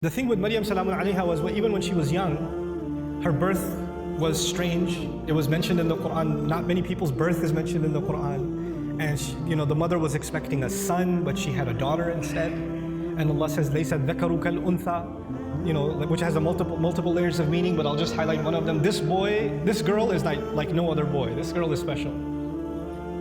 The thing with Maryam salamun alayha was even when she was young, her birth was strange. It was mentioned in the Quran. Not many people's birth is mentioned in the Quran. And she, the mother was expecting a son, but she had a daughter instead. And Allah says, "Laysa dhakaru kal untha," which has a multiple layers of meaning. But I'll just highlight one of them. This girl is like no other boy. This girl is special.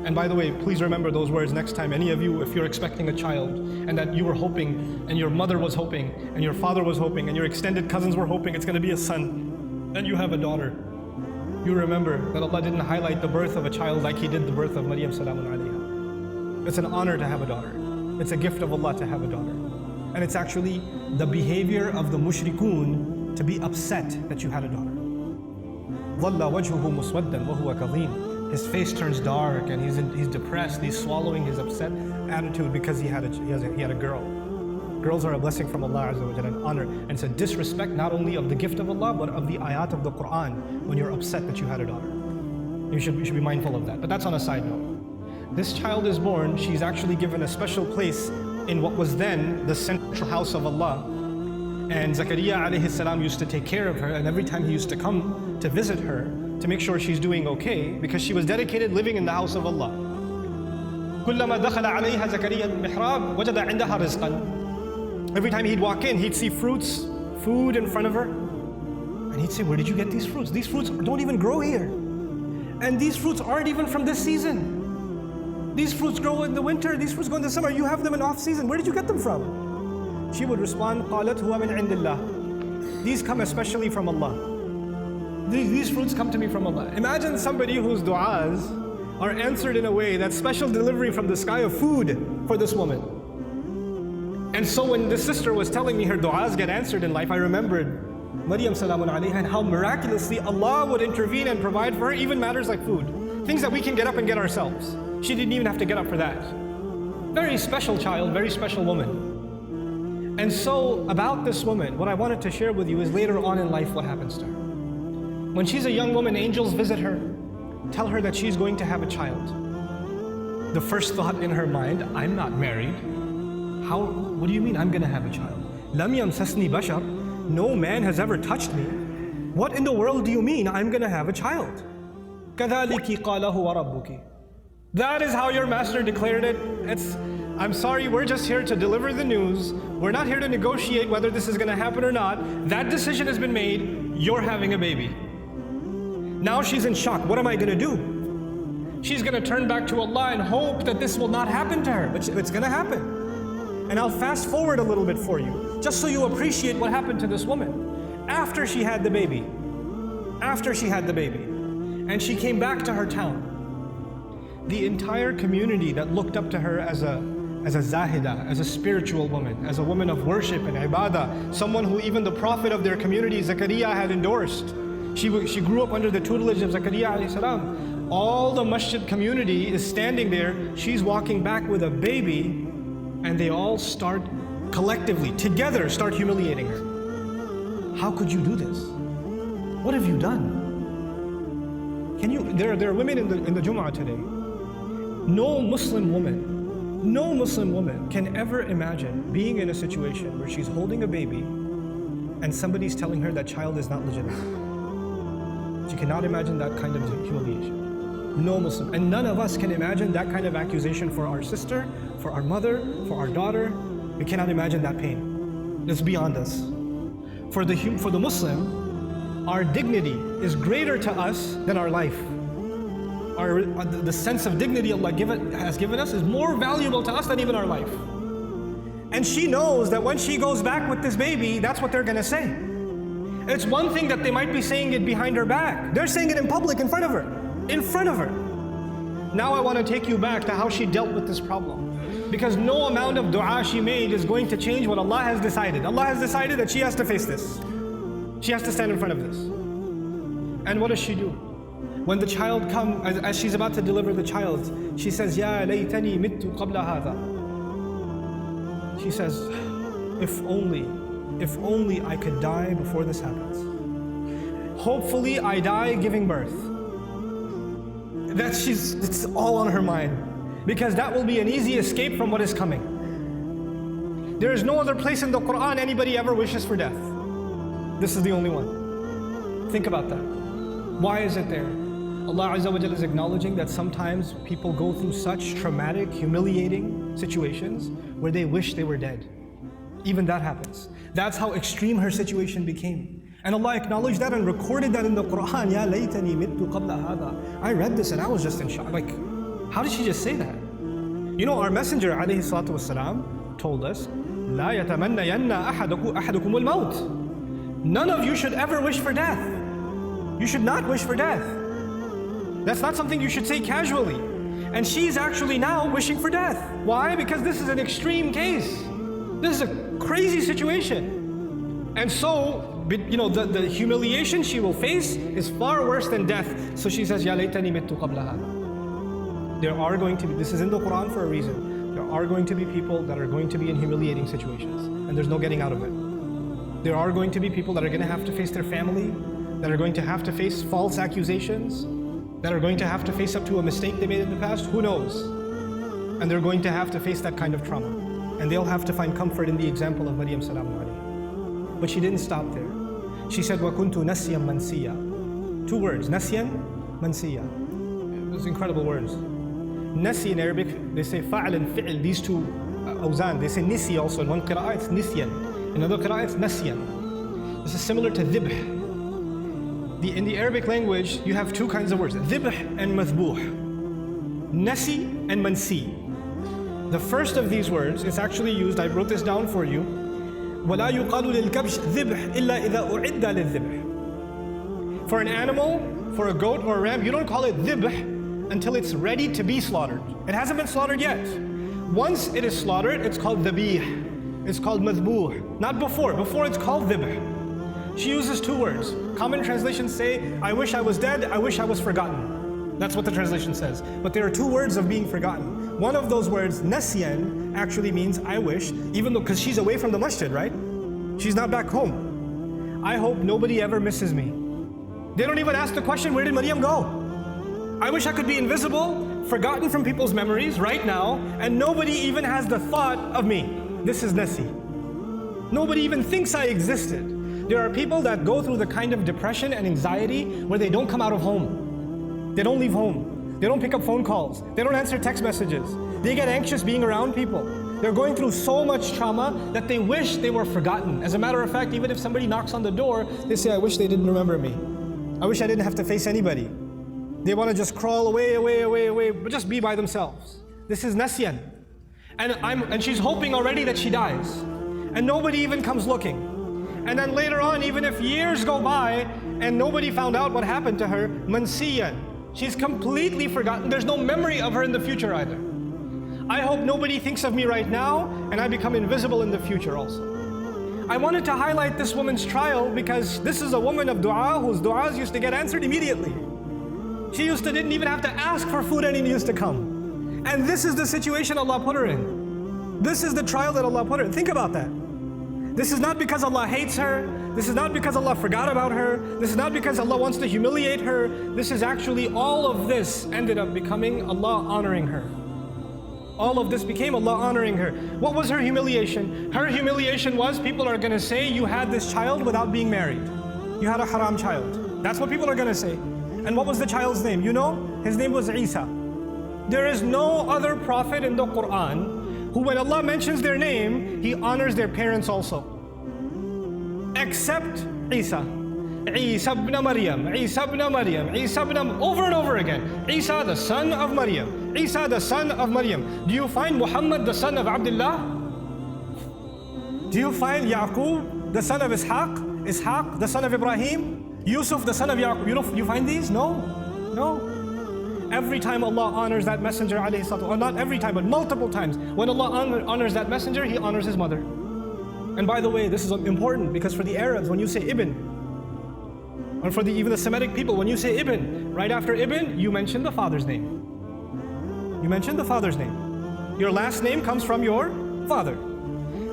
And by the way, please remember those words next time. Any of you, if you're expecting a child and that you were hoping, and your mother was hoping, and your father was hoping, and your extended cousins were hoping it's going to be a son, and you have a daughter, you remember that Allah didn't highlight the birth of a child like He did the birth of Maryam salamun alayha. It's an honor to have a daughter. It's a gift of Allah to have a daughter. And it's actually the behavior of the mushrikun to be upset that you had a daughter. ظَلَّ وَجْهُهُ مُسْوَدًّا وَهُوَ كَظِيمٌ. His face turns dark and he's depressed. He's swallowing his upset attitude because he had a girl. Girls are a blessing from Allah Azza wa Jalla, an honor. And it's a disrespect not only of the gift of Allah, but of the ayat of the Quran when you're upset that you had a daughter. You should be mindful of that. But that's on a side note. This child is born. She's actually given a special place in what was then the central house of Allah. And Zakaria alayhi salam used to take care of her, and every time he used to come to visit her to make sure she's doing okay, because she was dedicated living in the house of Allah. كُلَّمَا دَخَلَ عَلَيْهَا زَكَرِيَّا الْمِحْرَابَ وَجَدَ عِنْدَهَا رِزْقًا. Every time he'd walk in, he'd see food in front of her, and he'd say, "Where did you get these fruits? These fruits don't even grow here. And these fruits aren't even from this season. These fruits grow in the winter, these fruits go in the summer. You have them in off-season. Where did you get them from?" She would respond, قَالَتْ هُوَ مِنْ عِنْدِ اللَّهِ. These come especially from Allah. These fruits come to me from Allah. Imagine somebody whose du'as are answered in a way that's special delivery from the sky of food for this woman. And so when this sister was telling me her du'as get answered in life, I remembered Maryam salamun alayha and how miraculously Allah would intervene and provide for her even matters like food. Things that we can get up and get ourselves. She didn't even have to get up for that. Very special child, very special woman. And so about this woman, what I wanted to share with you is later on in life what happens to her. When she's a young woman, angels visit her, tell her that she's going to have a child. The first thought in her mind, I'm not married. What do you mean I'm going to have a child? لَمْ يَمْسَسْنِي بَشَرٌ. No man has ever touched me. What in the world do you mean I'm going to have a child? كَذَلِكِ قَالَهُ وَرَبُّكِ. That is how your master declared it. I'm sorry, we're just here to deliver the news. We're not here to negotiate whether this is going to happen or not. That decision has been made. You're having a baby. Now she's in shock. What am I going to do? She's going to turn back to Allah and hope that this will not happen to her. But it's going to happen. And I'll fast forward a little bit for you, just so you appreciate what happened to this woman. After she had the baby, and she came back to her town, the entire community that looked up to her as a zahida, as a spiritual woman, as a woman of worship and ibadah, someone who even the prophet of their community, Zakaria, had endorsed. She grew up under the tutelage of Zakaria alayhi salam. All the masjid community is standing there. She's walking back with a baby, and they all start collectively, together, start humiliating her. How could you do this? What have you done? There are women in the Jumu'ah today. No Muslim woman can ever imagine being in a situation where she's holding a baby and somebody's telling her that child is not legitimate. She cannot imagine that kind of humiliation. No Muslim. And none of us can imagine that kind of accusation for our sister, for our mother, for our daughter. We cannot imagine that pain. It's beyond us. For the Muslim, our dignity is greater to us than our life. The sense of dignity Allah has given us is more valuable to us than even our life. And she knows that when she goes back with this baby, that's what they're going to say. It's one thing that they might be saying it behind her back. They're saying it in public, in front of her. Now I want to take you back to how she dealt with this problem. Because no amount of dua she made is going to change what Allah has decided. Allah has decided that she has to face this. She has to stand in front of this. And what does she do? When the child comes, as she's about to deliver the child, she says, "Ya laytani mittu qabla hadha." She says, if only I could die before this happens. Hopefully I die giving birth. It's all on her mind, because that will be an easy escape from what is coming. There is no other place in the Quran anybody ever wishes for death. This is the only one. Think about that. Why is it there? Allah Azza wa Jalla is acknowledging that sometimes people go through such traumatic, humiliating situations where they wish they were dead. Even that happens. That's how extreme her situation became. And Allah acknowledged that and recorded that in the Quran. Ya laytani mittu qabla hada. I read this and I was just in shock. Like, how did she just say that? You know, our Messenger alayhi salatu wasalam told us, La yatamannayanna ahadukum al-maut. None of you should ever wish for death. You should not wish for death. That's not something you should say casually. And she's actually now wishing for death. Why? Because this is an extreme case. This is a crazy situation. And so, you know, the humiliation she will face is far worse than death. So she says, Ya laytani mittu qabla hada. There are going to be, this is in the Quran for a reason. There are going to be people that are going to be in humiliating situations. And there's no getting out of it. There are going to be people that are going to have to face their family, that are going to have to face false accusations, that are going to have to face up to a mistake they made in the past, who knows? And they're going to have to face that kind of trauma. And they'll have to find comfort in the example of Maryam salamu alayha. But she didn't stop there. She said, وَكُنْتُ نَسْيًا مَنْسِيًا. 2 words, نَسْيًا مَنْسِيًا. Those incredible words. Nasi in Arabic, they say fa'al and fi'l, these two awzan. They say nisi also. In one qira'ah it's nisyan. In another qira'ah it's nasyan. This is similar to dhibh. In the Arabic language, you have 2 kinds of words, dhibh and madhbuh. Nasi and mansi. The first of these words is actually used, I wrote this down for you, وَلَا يُقَالُ لِلْكَبْشِ ذِبْحْ إِلَّا إِذَا أُعِدَّ لِلذِّبْحِ. For an animal, for a goat or a ram, you don't call it dhibh until it's ready to be slaughtered. It hasn't been slaughtered yet. Once it is slaughtered, it's called dhabih. It's called madhbuh. Not before. Before it's called dhibh. She uses 2 words. Common translations say, I wish I was dead, I wish I was forgotten. That's what the translation says. But there are 2 words of being forgotten. One of those words, nasyan, actually means I wish, even though, because she's away from the masjid, right? She's not back home. I hope nobody ever misses me. They don't even ask the question, where did Maryam go? I wish I could be invisible, forgotten from people's memories right now, and nobody even has the thought of me. This is nasi. Nobody even thinks I existed. There are people that go through the kind of depression and anxiety where they don't come out of home. They don't leave home. They don't pick up phone calls. They don't answer text messages. They get anxious being around people. They're going through so much trauma that they wish they were forgotten. As a matter of fact, even if somebody knocks on the door, they say, I wish they didn't remember me. I wish I didn't have to face anybody. They want to just crawl away, but just be by themselves. This is nasyan. And she's hoping already that she dies. And nobody even comes looking. And then later on, even if years go by and nobody found out what happened to her, mansiyan. She's completely forgotten. There's no memory of her in the future either. I hope nobody thinks of me right now and I become invisible in the future also. I wanted to highlight this woman's trial because this is a woman of dua whose duas used to get answered immediately. She didn't even have to ask for food and it used to come. And this is the situation Allah put her in. This is the trial that Allah put her in. Think about that. This is not because Allah hates her. This is not because Allah forgot about her. This is not because Allah wants to humiliate her. This is actually, all of this ended up becoming Allah honoring her. All of this became Allah honoring her. What was her humiliation? Her humiliation was, people are going to say, you had this child without being married. You had a haram child. That's what people are going to say. And what was the child's name? You know? His name was Isa. There is no other prophet in the Quran who, when Allah mentions their name, He honors their parents also. Except Isa. Isa ibn Maryam, Isa ibn Maryam, Isa ibn, over and over again. Isa the son of Maryam, Isa the son of Maryam. Do you find Muhammad the son of Abdullah? Do you find Yaqub the son of Ishaq? Ishaq the son of Ibrahim? Yusuf the son of Yaqub? You find these? No. No. Every time Allah honors that messenger, alayhi salatu, or not every time, but multiple times, when Allah honors that messenger, He honors his mother. And by the way, this is important because for the Arabs, when you say Ibn, or for even the Semitic people, when you say Ibn, right after Ibn, you mention the father's name. You mention the father's name. Your last name comes from your father.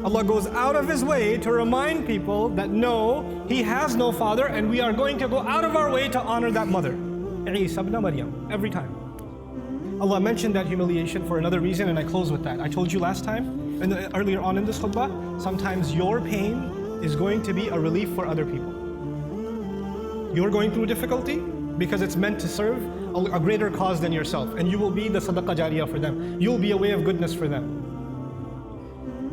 Allah goes out of His way to remind people that no, He has no father, and we are going to go out of our way to honor that mother. Isa ibn Maryam, every time. Allah mentioned that humiliation for another reason, and I close with that. I told you last time, earlier on in this khutbah, sometimes your pain is going to be a relief for other people. You're going through difficulty because it's meant to serve a greater cause than yourself, and you will be the sadaqah jariyah for them. You'll be a way of goodness for them.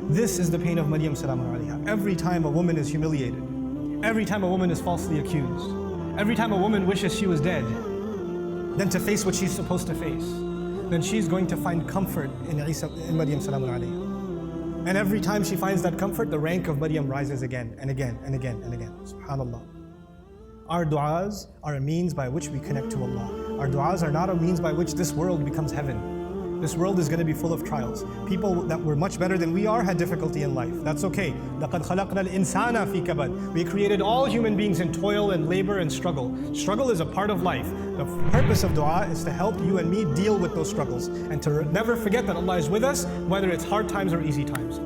This is the pain of Maryam salamun alayha. Every time a woman is humiliated, every time a woman is falsely accused, every time a woman wishes she was dead, then to face what she's supposed to face, then she's going to find comfort in Maryam salamun alayha. And every time she finds that comfort, the rank of Maryam rises again and again and again and again. SubhanAllah. Our du'as are a means by which we connect to Allah. Our du'as are not a means by which this world becomes heaven. This world is going to be full of trials. People that were much better than we are had difficulty in life. That's okay. لَقَدْ خَلَقْنَا الْإِنسَانَ فِي كَبَدٍ. We created all human beings in toil and labor and struggle. Struggle is a part of life. The purpose of dua is to help you and me deal with those struggles and to never forget that Allah is with us, whether it's hard times or easy times.